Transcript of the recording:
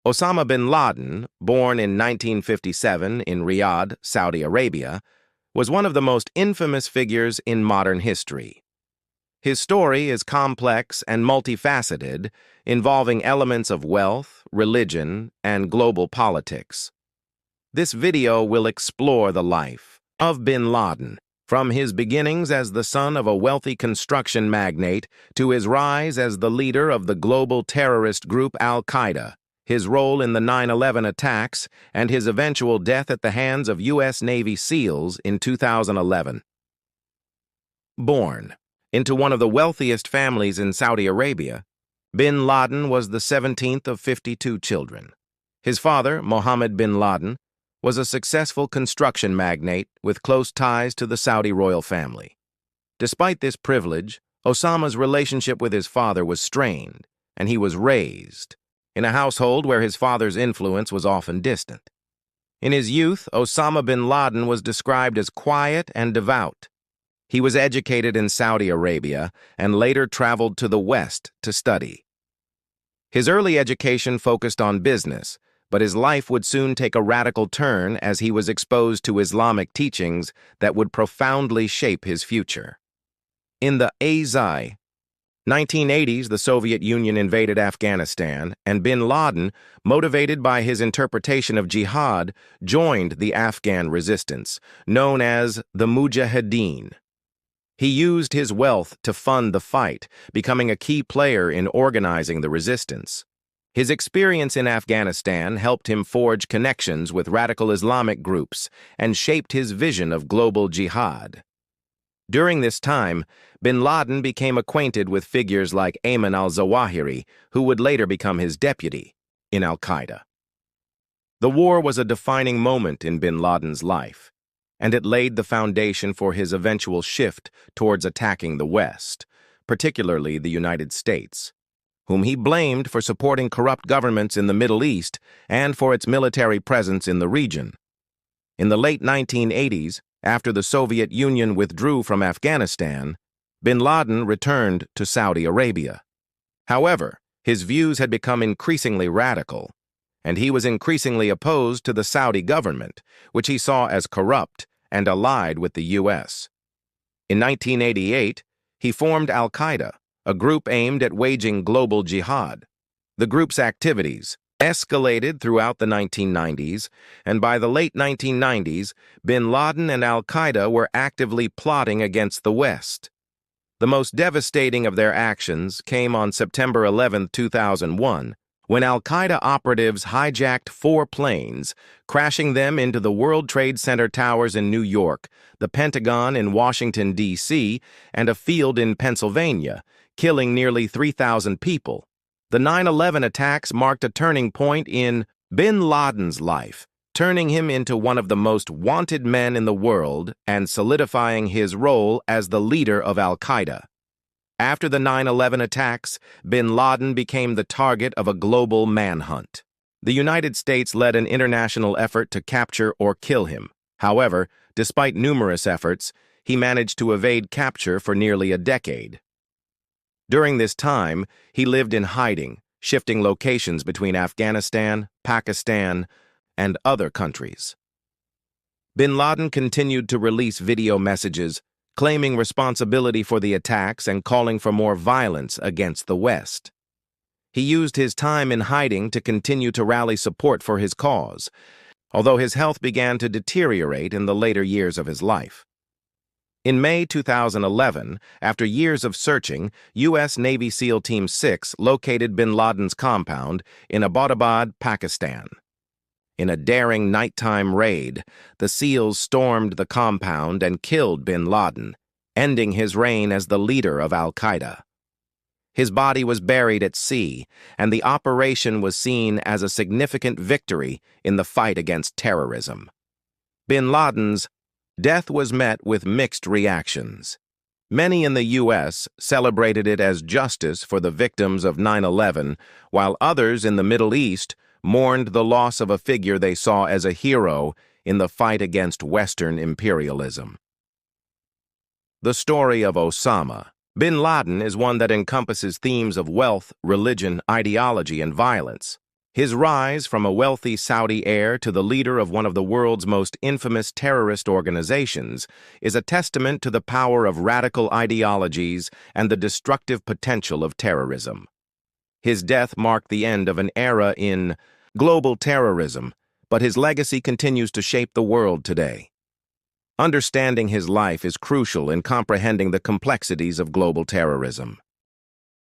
Osama bin Laden, born in 1957 in Riyadh, Saudi Arabia, was one of the most infamous figures in modern history. His story is complex and multifaceted, involving elements of wealth, religion, and global politics. This video will explore the life of bin Laden, from his beginnings as the son of a wealthy construction magnate to his rise as the leader of the global terrorist group Al-Qaeda, his role in the 9/11 attacks, and his eventual death at the hands of U.S. Navy SEALs in 2011. Born into one of the wealthiest families in Saudi Arabia, bin Laden was the 17th of 52 children. His father, Mohammed bin Laden, was a successful construction magnate with close ties to the Saudi royal family. Despite this privilege, Osama's relationship with his father was strained, and he was raised in a household where his father's influence was often distant. In his youth, Osama bin Laden was described as quiet and devout. He was educated in Saudi Arabia and later traveled to the West to study. His early education focused on business, but his life would soon take a radical turn as he was exposed to Islamic teachings that would profoundly shape his future. In the 1980s, the Soviet Union invaded Afghanistan, and bin Laden, motivated by his interpretation of jihad, joined the Afghan resistance, known as the Mujahideen. He used his wealth to fund the fight, becoming a key player in organizing the resistance. His experience in Afghanistan helped him forge connections with radical Islamic groups and shaped his vision of global jihad. During this time, bin Laden became acquainted with figures like Ayman al-Zawahiri, who would later become his deputy in Al-Qaeda. The war was a defining moment in bin Laden's life, and it laid the foundation for his eventual shift towards attacking the West, particularly the United States, whom he blamed for supporting corrupt governments in the Middle East and for its military presence in the region. In the late 1980s, after the Soviet Union withdrew from Afghanistan, bin Laden returned to Saudi Arabia. However, his views had become increasingly radical, and he was increasingly opposed to the Saudi government, which he saw as corrupt and allied with the U.S. In 1988, he formed Al-Qaeda, a group aimed at waging global jihad. The group's activities escalated throughout the 1990s, and by the late 1990s, bin Laden and Al-Qaeda were actively plotting against the West. The most devastating of their actions came on September 11, 2001, when Al-Qaeda operatives hijacked 4 planes, crashing them into the World Trade Center towers in New York, the Pentagon in Washington, D.C., and a field in Pennsylvania, killing nearly 3,000 people. The 9/11 attacks marked a turning point in bin Laden's life, turning him into one of the most wanted men in the world and solidifying his role as the leader of Al-Qaeda. After the 9/11 attacks, bin Laden became the target of a global manhunt. The United States led an international effort to capture or kill him. However, despite numerous efforts, he managed to evade capture for nearly a decade. During this time, he lived in hiding, shifting locations between Afghanistan, Pakistan, and other countries. Bin Laden continued to release video messages, claiming responsibility for the attacks and calling for more violence against the West. He used his time in hiding to continue to rally support for his cause, although his health began to deteriorate in the later years of his life. In May 2011, after years of searching, U.S. Navy SEAL Team 6 located bin Laden's compound in Abbottabad, Pakistan. In a daring nighttime raid, the SEALs stormed the compound and killed bin Laden, ending his reign as the leader of Al-Qaeda. His body was buried at sea, and the operation was seen as a significant victory in the fight against terrorism. Bin Laden's death was met with mixed reactions. Many in the U.S. celebrated it as justice for the victims of 9/11, while others in the Middle East mourned the loss of a figure they saw as a hero in the fight against Western imperialism. The story of Osama bin Laden is one that encompasses themes of wealth, religion, ideology, and violence. His rise from a wealthy Saudi heir to the leader of one of the world's most infamous terrorist organizations is a testament to the power of radical ideologies and the destructive potential of terrorism. His death marked the end of an era in global terrorism, but his legacy continues to shape the world today. Understanding his life is crucial in comprehending the complexities of global terrorism.